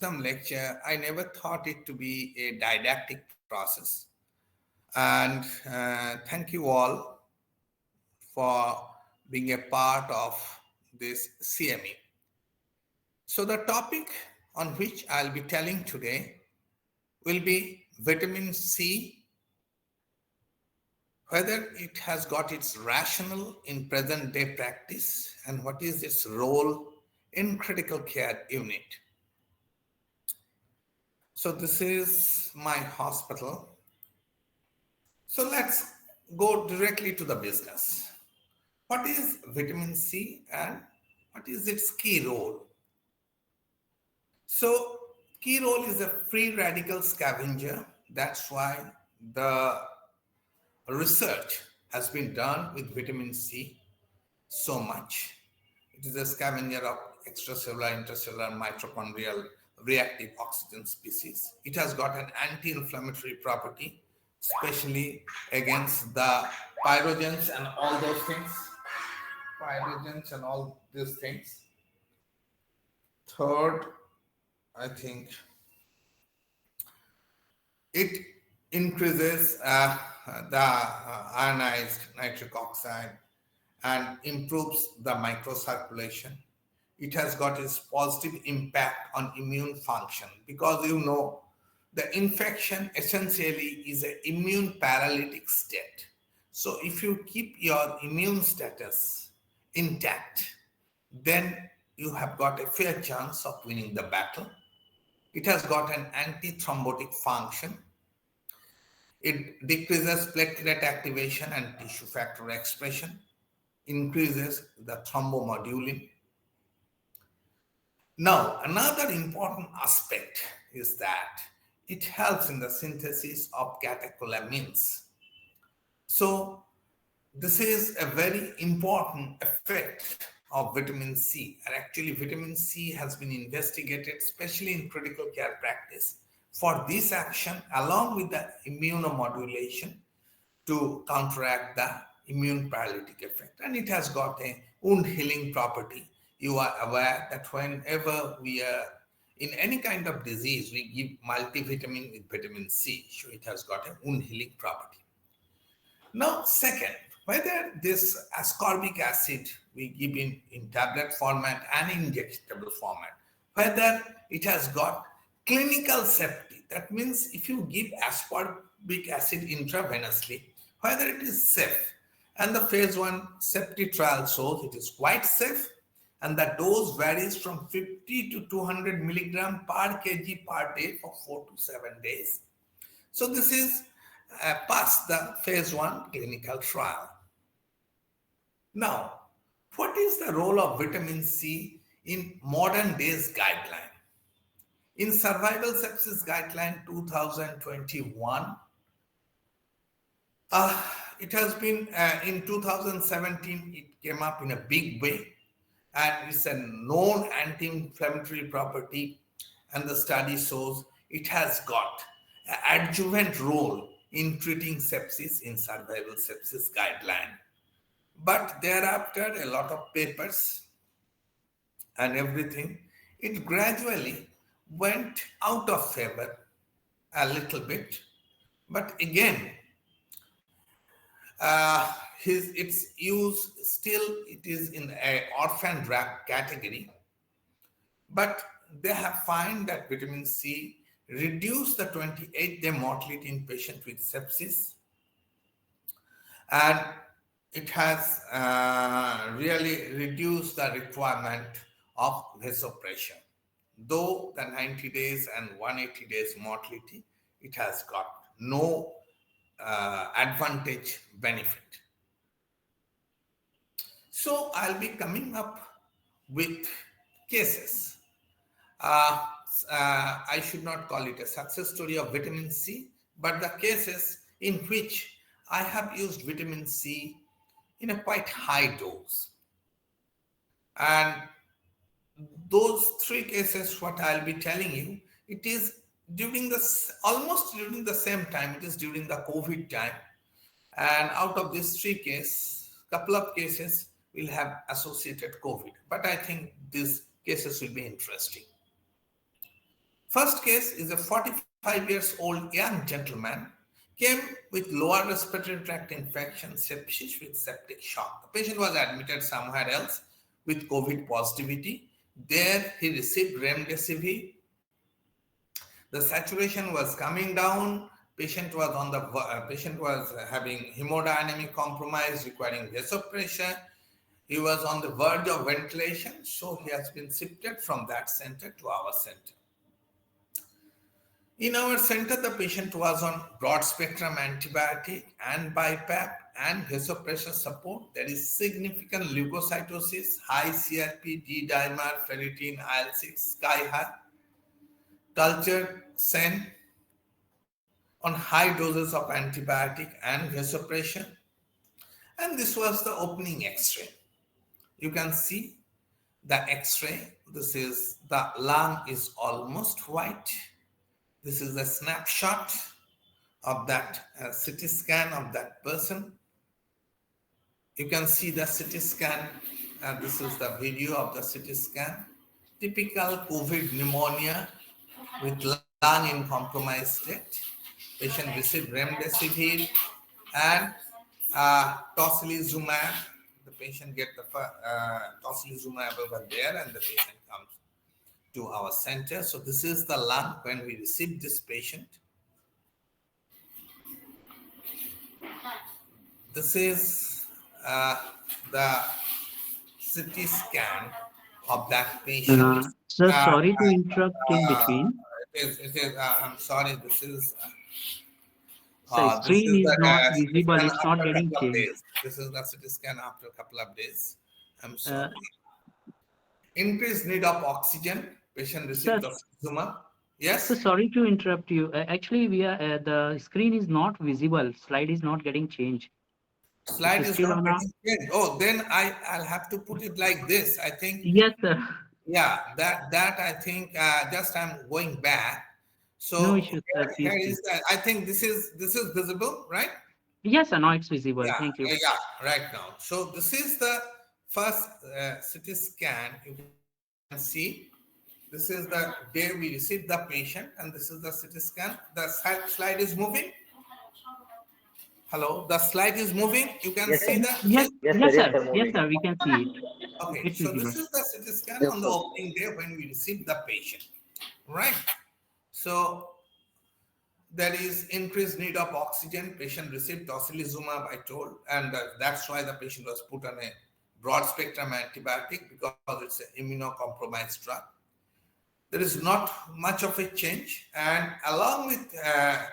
some lecture, I never thought it to be a didactic process. And thank you all for being a part of this CME. So the topic on which I'll be telling today will be vitamin C, whether it has got its rationale in present day practice and what is its role in critical care unit. So this is my hospital. So let's go directly to the business. What is vitamin C and what is its key role? So key role is a free radical scavenger. That's why the research has been done with vitamin C so much. It is a scavenger of extracellular, intercellular, mitochondrial reactive oxygen species. It has got an anti-inflammatory property, especially against the pyrogens and all those things. Pyrogens and all these things. Third, I think it increases the ionized nitric oxide and improves the microcirculation. It has got its positive impact on immune function because the infection essentially is an immune paralytic state. So if you keep your immune status intact, then you have got a fair chance of winning the battle. It has got an anti-thrombotic function. It decreases platelet activation and tissue factor expression, increases the thrombomodulin. Now, another important aspect is that it helps in the synthesis of catecholamines. So, this is a very important effect of vitamin C. And actually, vitamin C has been investigated, especially in critical care practice, for this action along with the immunomodulation to counteract the immune paralytic effect. And it has got a wound healing property. You are aware that whenever we are in any kind of disease, we give multivitamin with vitamin C. So it has got a wound healing property. Now, second, whether this ascorbic acid we give in tablet format and injectable format, whether it has got clinical safety. That means if you give ascorbic acid intravenously, whether it is safe. And the phase 1 safety trial shows it is quite safe, and the dose varies from 50 to 200 milligram per kg per day for 4 to 7 days. So this is past the phase 1 clinical trial. Now, what is the role of vitamin C in modern days guideline? In Survival Sepsis Guideline 2021, it has been in 2017, it came up in a big way, and it's a known anti-inflammatory property, and the study shows it has got an adjuvant role in treating sepsis in Survival Sepsis Guideline. But thereafter, a lot of papers and everything, it gradually went out of favor a little bit. But again, its use still it is in an orphan drug category. But they have found that vitamin C reduce the 28-day mortality in patients with sepsis, and it has really reduced the requirement of vasopression. Though the 90 days and 180 days mortality, it has got no advantage benefit. So I'll be coming up with cases. I should not call it a success story of vitamin C, but the cases in which I have used vitamin C in a quite high dose. And those 3 cases, what I'll be telling you, it is almost during the same time, it is during the COVID time. And out of these 3 cases, couple of cases will have associated COVID. But I think these cases will be interesting. First case is a 45 years old young gentleman came with lower respiratory tract infection, sepsis with septic shock. The patient was admitted somewhere else with COVID positivity. There he received remdesivir. The saturation was coming down. Patient was having hemodynamic compromise, requiring vasopressor. He was on the verge of ventilation, so he has been shifted from that center to our center. In our center, the patient was on broad spectrum antibiotic and BiPAP and vasopressor support. There is significant leukocytosis, high CRP, D-dimer, ferritin, IL-6, sky high, culture SEN on high doses of antibiotic and vasopressor. And this was the opening X-ray. You can see the X-ray. This is the lung is almost white. This is a snapshot of that CT scan of that person. You can see the CT scan. This is the video of the CT scan. Typical COVID pneumonia with lung in compromised state. Patient received remdesivir and tocilizumab. The patient get the tocilizumab over there, and the patient comes to our center. So this is the lung when we received this patient. This is the CT scan of that patient. Sir, sorry to interrupt in between. It is. I'm sorry. This is. So screen is not visible. It's not getting changed. This is the CT scan after a couple of days. I'm sorry. Increased need of oxygen. Patient received oxygen. Yes. So sorry to interrupt you. Actually, we are the screen is not visible. Slide is not getting changed. Slide is not getting changed. Oh, then I'll have to put it like this. I think. Yes, sir. Yeah, that I think. Just I'm going back. So no issues, here is I think this is visible, right? Yes, sir. Now it's visible. Yeah, thank you. Yeah, right now. So this is the first CT scan. You can see this is the day we received the patient, and this is the CT scan. The slide is moving. Hello, the slide is moving. You can see that. Yes, sir. Yes, sir. We can see it. Okay, it's so visible. This is the CT scan on the opening day when we received the patient, right? So there is increased need of oxygen. Patient received tocilizumab, I told, and that's why the patient was put on a broad spectrum antibiotic because it's an immunocompromised drug. There is not much of a change, and along with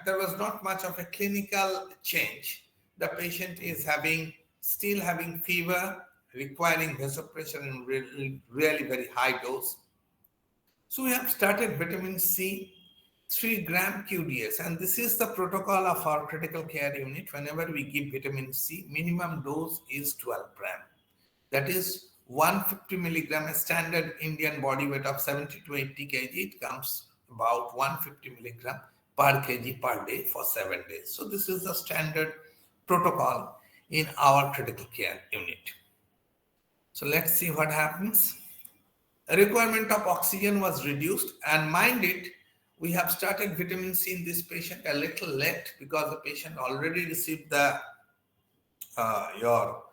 there was not much of a clinical change. The patient is still having fever, requiring vasopressor in really very high dose. So we have started vitamin C, 3 gram QDS, and this is the protocol of our critical care unit. Whenever we give vitamin C, minimum dose is 12 gram. That is 150 milligram, a standard Indian body weight of 70 to 80 kg. It comes about 150 milligram per kg per day for 7 days. So this is the standard protocol in our critical care unit. So let's see what happens. A requirement of oxygen was reduced, and mind it, we have started vitamin C in this patient a little late because the patient already received the your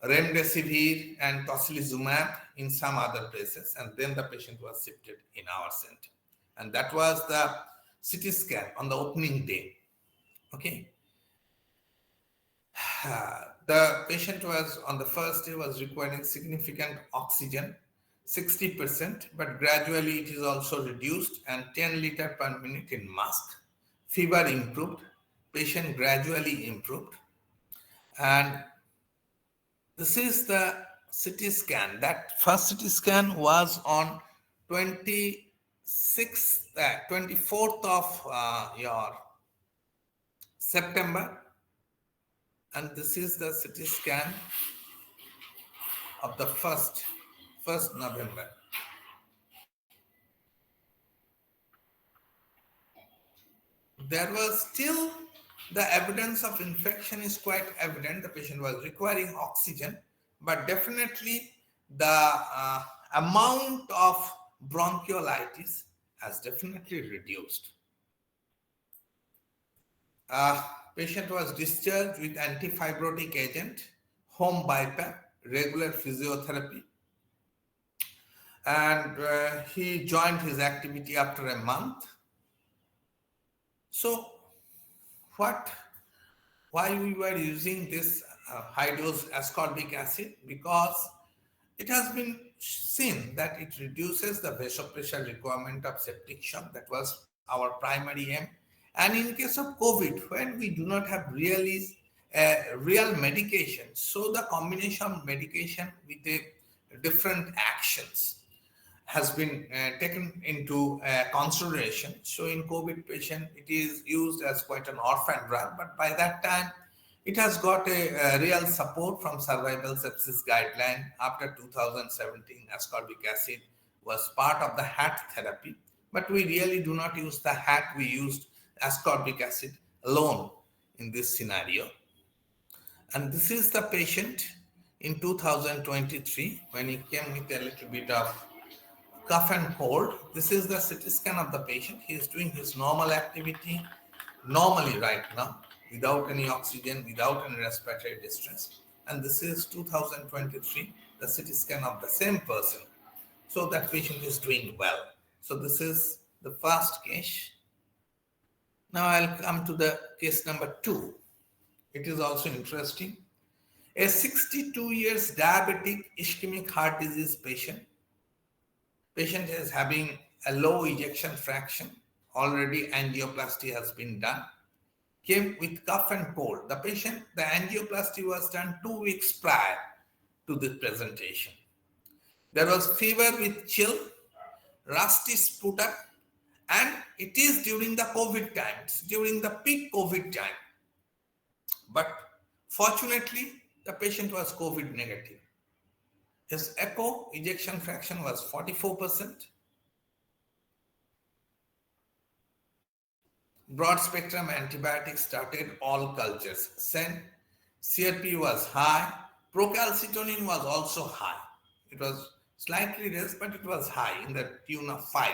remdesivir and tocilizumab in some other places, and then the patient was shifted in our center. And that was the CT scan on the opening day. Okay. The patient was on the first day was requiring significant oxygen, 60%, but gradually it is also reduced, and 10 liters per minute in mask. Fever improved, patient gradually improved, and this is the CT scan. That first CT scan was on 24th of your September, and this is the CT scan of the 1st November. There was still the evidence of infection is quite evident. The patient was requiring oxygen, but definitely the amount of bronchiolitis has definitely reduced. Uh, Patient was discharged with antifibrotic agent, home BiPAP, regular physiotherapy, and he joined his activity after a month. So, what? Why we were using this high dose ascorbic acid? Because it has been seen that it reduces the vasopressure requirement of septic shock. That was our primary aim. And in case of COVID, when we do not have real medication, so the combination of medication with a different actions has been taken into consideration. So in COVID patient, it is used as quite an orphan drug, but by that time, it has got a real support from survival sepsis guideline. After 2017, ascorbic acid was part of the HAT therapy, but we really do not use the HAT. We used ascorbic acid alone in this scenario. And this is the patient in 2023 when he came with a little bit of cough and cold. This is the CT scan of the patient. He is doing his normal activity normally right now, without any oxygen, without any respiratory distress. And this is 2023, the CT scan of the same person. So that patient is doing well. So this is the first case. Now I'll come to the case number 2. It is also interesting. A 62 years diabetic ischemic heart disease patient. Patient is having a low ejection fraction. Already angioplasty has been done. Came with cough and cold. The angioplasty was done 2 weeks prior to this presentation. There was fever with chill, rusty sputum, and it is during the COVID time. It's during the peak COVID time. But fortunately, the patient was COVID negative. His echo ejection fraction was 44%. Broad spectrum antibiotics started, all cultures sent. CRP was high. Procalcitonin was also high. It was slightly less, but it was high in the tune of 5.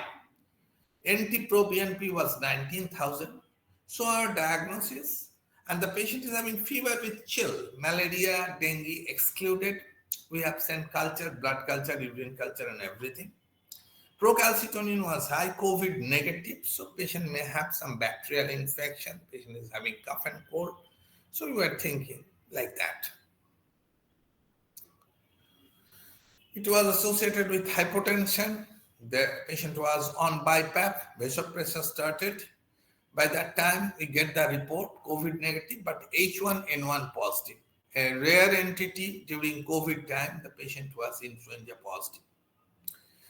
NT-proBNP was 19,000. So our diagnosis, and the patient is having fever with chill, malaria, dengue excluded. We have sent culture, blood culture, urine culture, and everything. Procalcitonin was high, COVID negative, so patient may have some bacterial infection, patient is having cough and cold. So we were thinking like that. It was associated with hypotension. The patient was on BiPAP, vasopressor started. By that time, we get the report, COVID negative, but H1N1 positive. A rare entity during COVID time, the patient was influenza positive.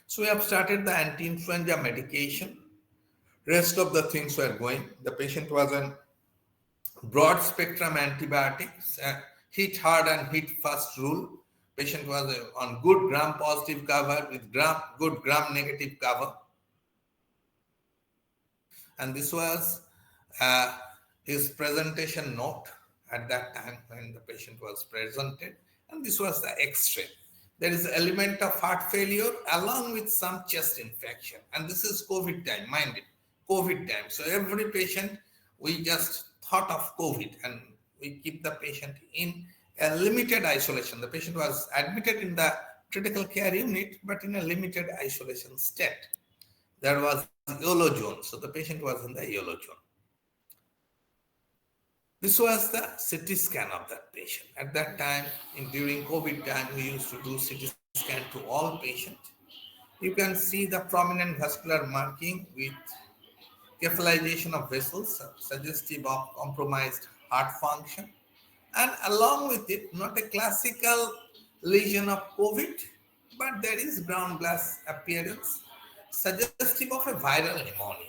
So we have started the anti-influenza medication. Rest of the things were going. The patient was on broad spectrum antibiotics, hit hard and hit fast rule. Patient was on good gram positive cover with good gram negative cover. And this was his presentation note at that time when the patient was presented. And this was the X-ray. There is an element of heart failure along with some chest infection. And this is COVID time, mind it, COVID time. So every patient, we just thought of COVID and we keep the patient in a limited isolation. The patient was admitted in the critical care unit, but in a limited isolation state. There was yellow zone. So the patient was in the yellow zone. This was the CT scan of that patient. At that time, during COVID time, we used to do CT scan to all patients. You can see the prominent vascular marking with cephalization of vessels, suggestive of compromised heart function. And along with it, not a classical lesion of COVID, but there is ground glass appearance, suggestive of a viral pneumonia.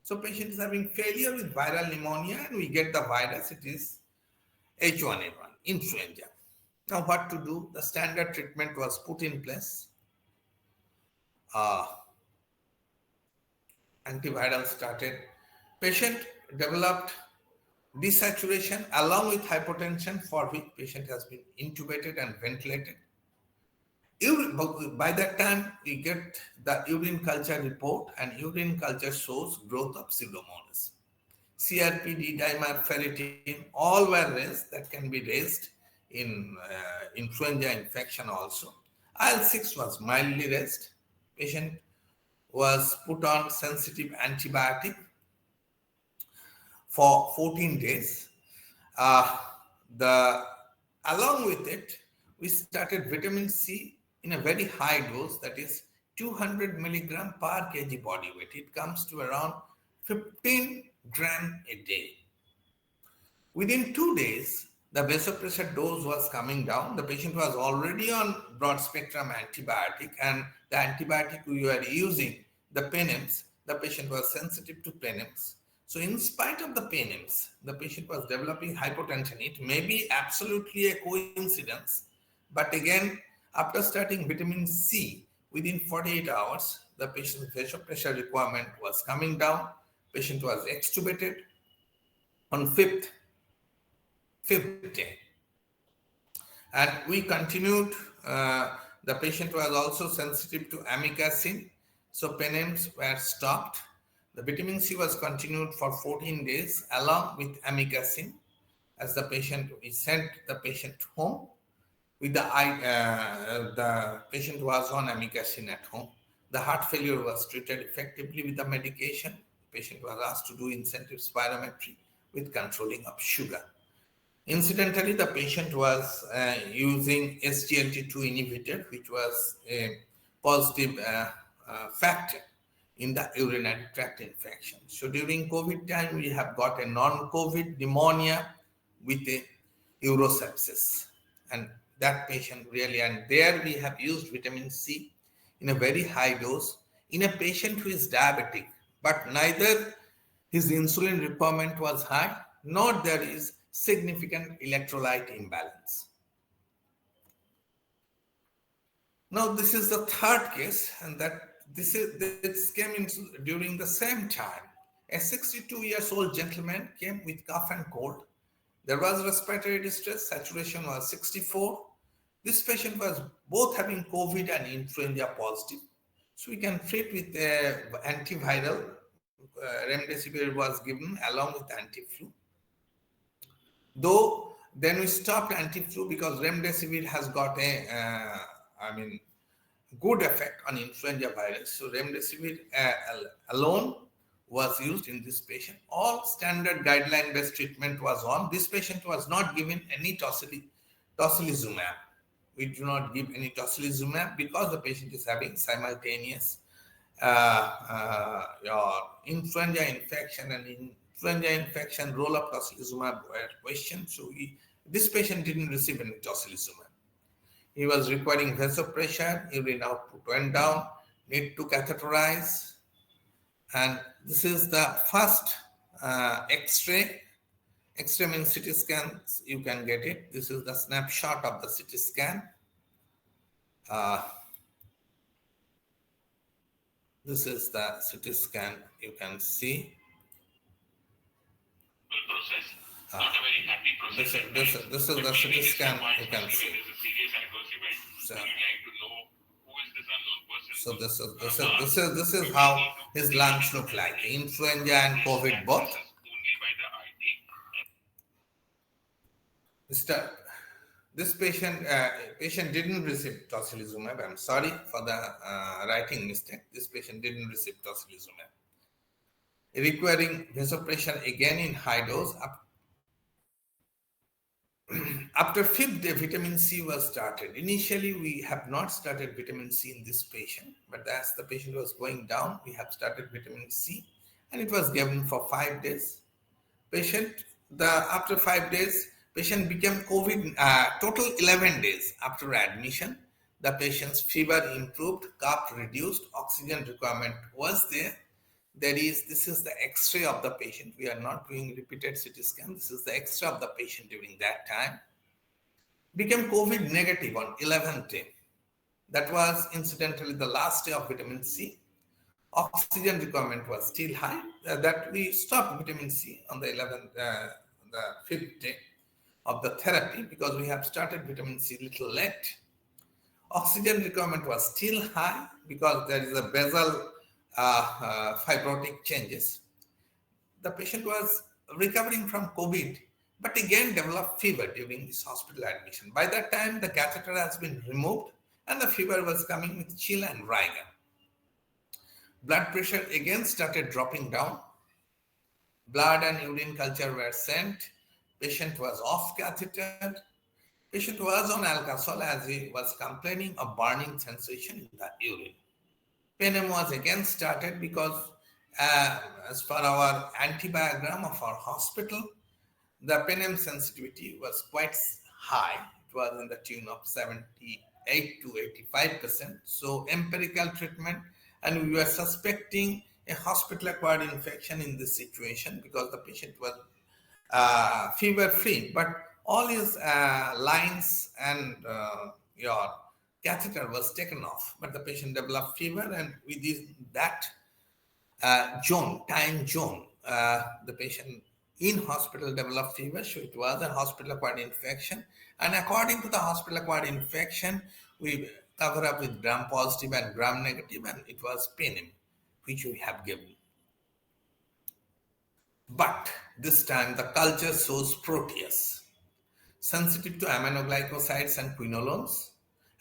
So patient is having failure with viral pneumonia and we get the virus, it is H1N1, influenza. Now what to do? The standard treatment was put in place. Antiviral started. Patient developed desaturation along with hypotension, for which patient has been intubated and ventilated. By that time, we get the urine culture report, and urine culture shows growth of pseudomonas. CRP, D-dimer, ferritin, all were raised, that can be raised in influenza infection also. IL-6 was mildly raised. Patient was put on sensitive antibiotic for 14 days. Uh, the Along with it, we started vitamin C in a very high dose, that is 200 milligram per kg body weight. It comes to around 15 gram a day. Within 2 days, the vasopressor dose was coming down. The patient was already on broad spectrum antibiotic, and the antibiotic we were using, the Penims, the patient was sensitive to Penims. So, in spite of the Penims, the patient was developing hypotension. It may be absolutely a coincidence, but again, after starting vitamin C, within 48 hours, the patient's vasopressor requirement was coming down. Patient was extubated on fifth day, and we continued. The patient was also sensitive to amikacin, so Penims were stopped. The vitamin C was continued for 14 days along with amikacin. As the patient, we sent the patient home with the patient was on amikacin at home. The heart failure was treated effectively with the medication. The patient was asked to do incentive spirometry with controlling of sugar. Incidentally, the patient was using SGLT2 inhibitor, which was a positive factor in the urinary tract infection. So during COVID time, we have got a non-COVID pneumonia with a urosepsis. And that patient really, and there we have used vitamin C in a very high dose in a patient who is diabetic, but neither his insulin requirement was high, nor there is significant electrolyte imbalance. Now, this is the third case, and this came in during the same time. A 62 years old gentleman came with cough and cold. There was respiratory distress, saturation was 64. This patient was both having COVID and influenza positive. So we can treat with antiviral. Remdesivir was given along with anti-flu. Though then we stopped anti-flu because remdesivir has got a, good effect on influenza virus. So remdesivir alone was used in this patient. All standard guideline-based treatment was on. This patient was not given any tocilizumab. We do not give any tocilizumab because the patient is having simultaneous your influenza infection, and influenza infection roll of tocilizumab were questioned. So this patient didn't receive any tocilizumab. He was requiring vasopressor, urine output went down, need to catheterize. And this is the first X-ray. X-ray means CT scans, you can get it. This is the snapshot of the CT scan. This is the CT scan, you can see. This is the CT scan, you can see. So this is how his lungs look like. Influenza and COVID both. This patient didn't receive tocilizumab. I'm sorry for the writing mistake. This patient didn't receive tocilizumab. Requiring vasopressor again in high dose. After fifth day, vitamin C was started. Initially, we have not started vitamin C in this patient, but as the patient was going down, we have started vitamin C, and it was given for 5 days. After 5 days, patient became COVID. Total 11 days after admission, the patient's fever improved, cough reduced, oxygen requirement was there. This is the X-ray of the patient. We are not doing repeated CT scan. This is the X-ray of the patient during that time. Became COVID negative on 11th day. That was incidentally the last day of vitamin C. Oxygen requirement was still high. That we stopped vitamin C on the 5th day of the therapy because we have started vitamin C little late. Oxygen requirement was still high because there is a basal fibrotic changes. The patient was recovering from COVID, but again developed fever during this hospital admission. By that time, the catheter has been removed and the fever was coming with chill and rigor. Blood pressure again started dropping down. Blood and urine culture were sent. Patient was off catheter. Patient was on alcohol as he was complaining of burning sensation in the urine. Penem was again started because as per our antibiogram of our hospital, the penem sensitivity was quite high. It was in the tune of 78 to 85%. So empirical treatment, and we were suspecting a hospital-acquired infection in this situation because the patient was fever-free, but all his lines and your catheter was taken off, but the patient developed fever, and with that time zone, the patient in hospital developed fever, so it was a hospital-acquired infection. And according to the hospital-acquired infection, we cover up with gram-positive and gram-negative, and it was penem, which we have given. But this time the culture shows protease, sensitive to aminoglycosides and quinolones.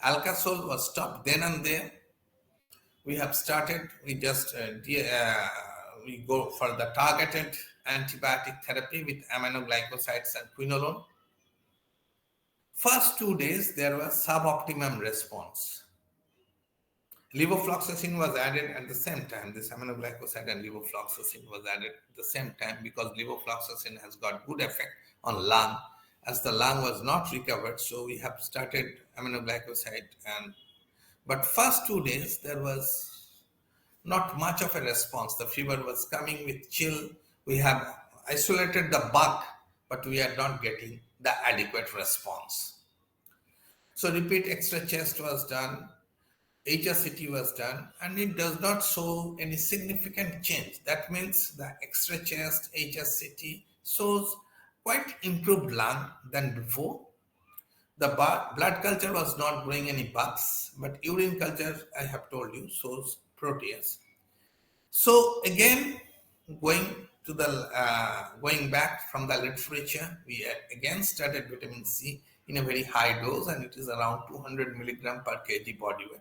Alkazole was stopped then and there. We have started, we go for the targeted antibiotic therapy with aminoglycosides and quinolone. First 2 days, there was suboptimum response. Levofloxacin was added at the same time. This aminoglycoside and levofloxacin was added at the same time because levofloxacin has got good effect on lung. As the lung was not recovered, so we have started aminoglycoside. But first 2 days, there was not much of a response. The fever was coming with chill. We have isolated the bug, but we are not getting the adequate response. So repeat extra chest was done, HSCT was done, and it does not show any significant change. That means the extra chest HSCT shows quite improved lung than before. The blood culture was not growing any bugs, but urine culture, I have told you, shows protease. So again, going back from the literature, we again started vitamin C in a very high dose, and it is around 200 milligram per kg body weight.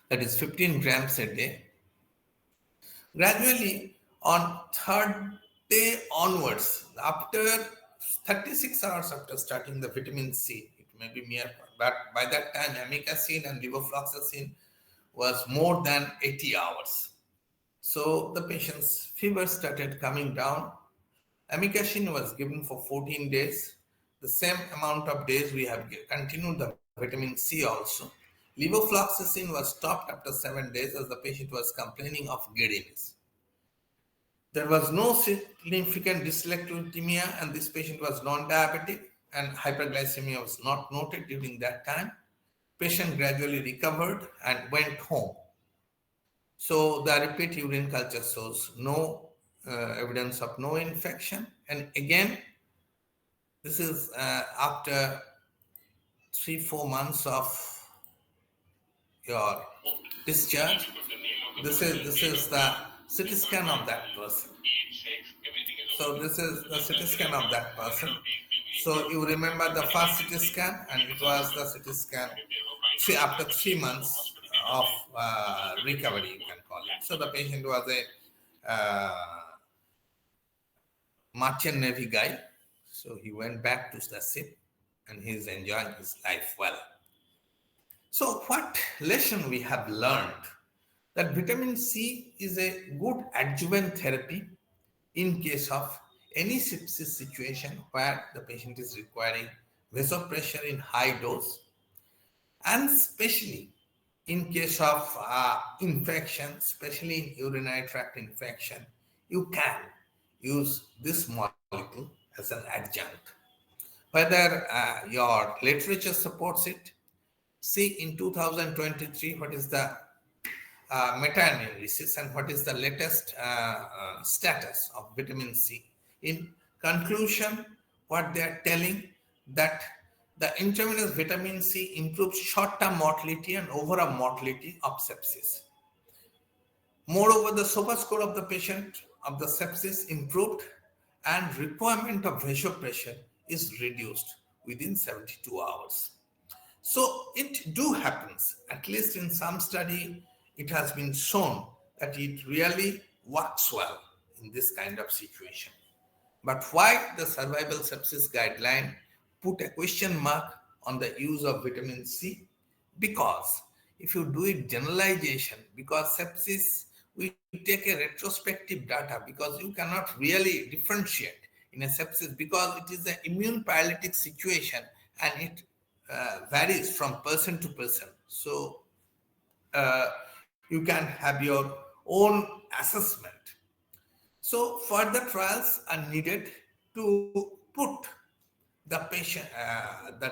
That is 15 grams a day. Gradually, on third day onwards, after 36 hours after starting the vitamin C, it may be mere, but by that time, amikacin and levofloxacin was more than 80 hours. So the patient's fever started coming down. Amikacin was given for 14 days. The same amount of days we have continued the vitamin C also. Levofloxacin was stopped after 7 days as the patient was complaining of giddiness. There was no significant dyslipidemia, and this patient was non-diabetic, and hyperglycemia was not noted during that time. Patient gradually recovered and went home. So the repeat urine culture shows no evidence of no infection. And again, this is after 3-4 months of your discharge. This is the CT scan of that person. So this is the CT scan of that person. So you remember the first CT scan, and it was the CT scan after 3 months of recovery, you can call it. So the patient was a merchant navy guy. So he went back to the ship, and he is enjoying his life well. So what lesson we have learned? That vitamin C is a good adjuvant therapy in case of any sepsis situation where the patient is requiring vasopressor in high dose, and especially in case of infection, especially in urinary tract infection, you can use this molecule as an adjunct. Whether your literature supports it, see in 2023 what is the meta-analysis and what is the latest status of vitamin C. In conclusion, what they are telling that The intravenous vitamin C improves short-term mortality and overall mortality of sepsis. Moreover, the SOPA score of the patient of the sepsis improved and requirement of vasopressin is reduced within 72 hours. So it do happens, at least in some study, it has been shown that it really works well in this kind of situation. But why the survival sepsis guideline put a question mark on the use of vitamin C? Because if you do it generalization, because sepsis, we take a retrospective data because you cannot really differentiate in a sepsis because it is an immune paralytic situation and it varies from person to person. So you can have your own assessment. So further trials are needed to put the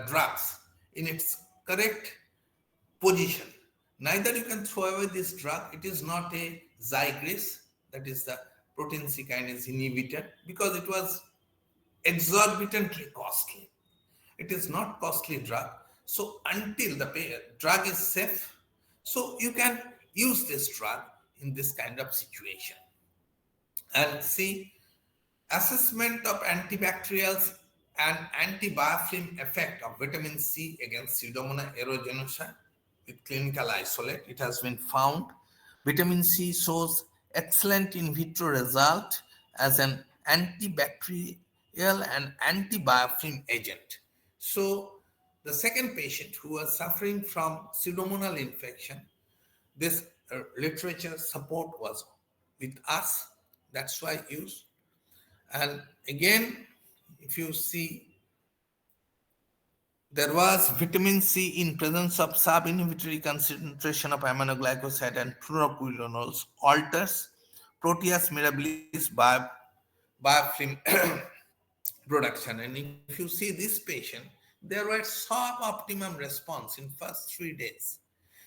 drugs in its correct position. Neither you can throw away this drug. It is not a Zygris, that is the protein C kinase inhibitor, because it was exorbitantly costly. It is not costly drug. So until the drug is safe, so you can use this drug in this kind of situation. And see, assessment of antibacterials and antibiofilm effect of vitamin C against Pseudomonas aeruginosa with clinical isolate. It has been found vitamin C shows excellent in vitro result as an antibacterial and antibiofilm agent. So the second patient who was suffering from pseudomonal infection, this literature support was with us. That's why I use. And again, if you see, there was vitamin C in presence of sub-inhibitory concentration of aminoglycoside and fluoroquinolones alters protease mirabilis biofilm production. And if you see this patient, there was suboptimum response in first 3 days.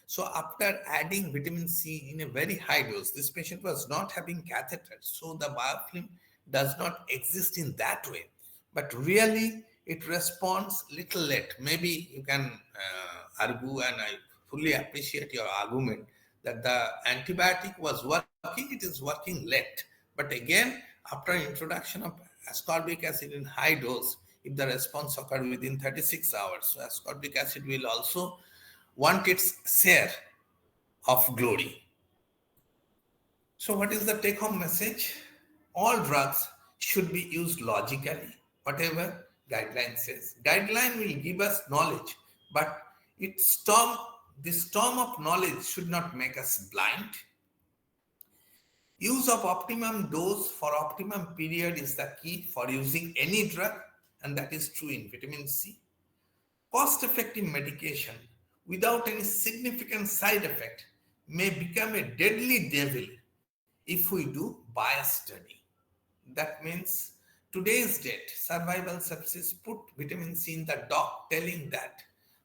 So after adding vitamin C in a very high dose, this patient was not having catheter, so the biofilm does not exist in that way. But really, it responds little late. Maybe you can argue, and I fully appreciate your argument that the antibiotic was working, it is working late. But again, after introduction of ascorbic acid in high dose, if the response occurred within 36 hours, so ascorbic acid will also want its share of glory. So, what is the take home message? All drugs should be used logically, whatever guideline says. Guideline will give us knowledge, but this storm of knowledge should not make us blind. Use of optimum dose for optimum period is the key for using any drug, and that is true in vitamin C. Cost-effective medication without any significant side effect may become a deadly devil if we do bias study. That means today's date, survival sepsis put vitamin C in the dock, telling that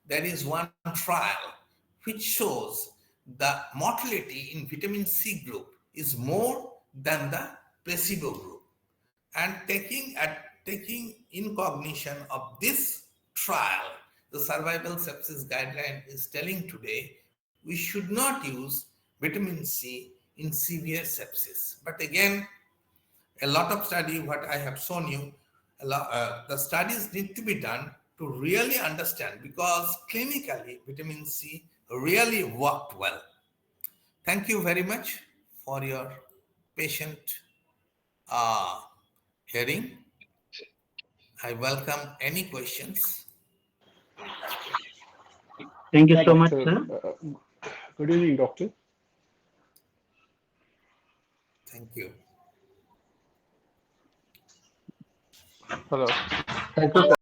there is one trial which shows the mortality in vitamin C group is more than the placebo group. And taking in cognition of this trial, the survival sepsis guideline is telling today we should not use vitamin C in severe sepsis. But again, a lot of study, what I have shown you, the studies need to be done to really understand, because clinically vitamin C really worked well. Thank you very much for your patient uh, hearing. I welcome any questions. Thank you Yeah, so much, doctor. sir. Good evening, doctor. Thank you. Hello. Thank you,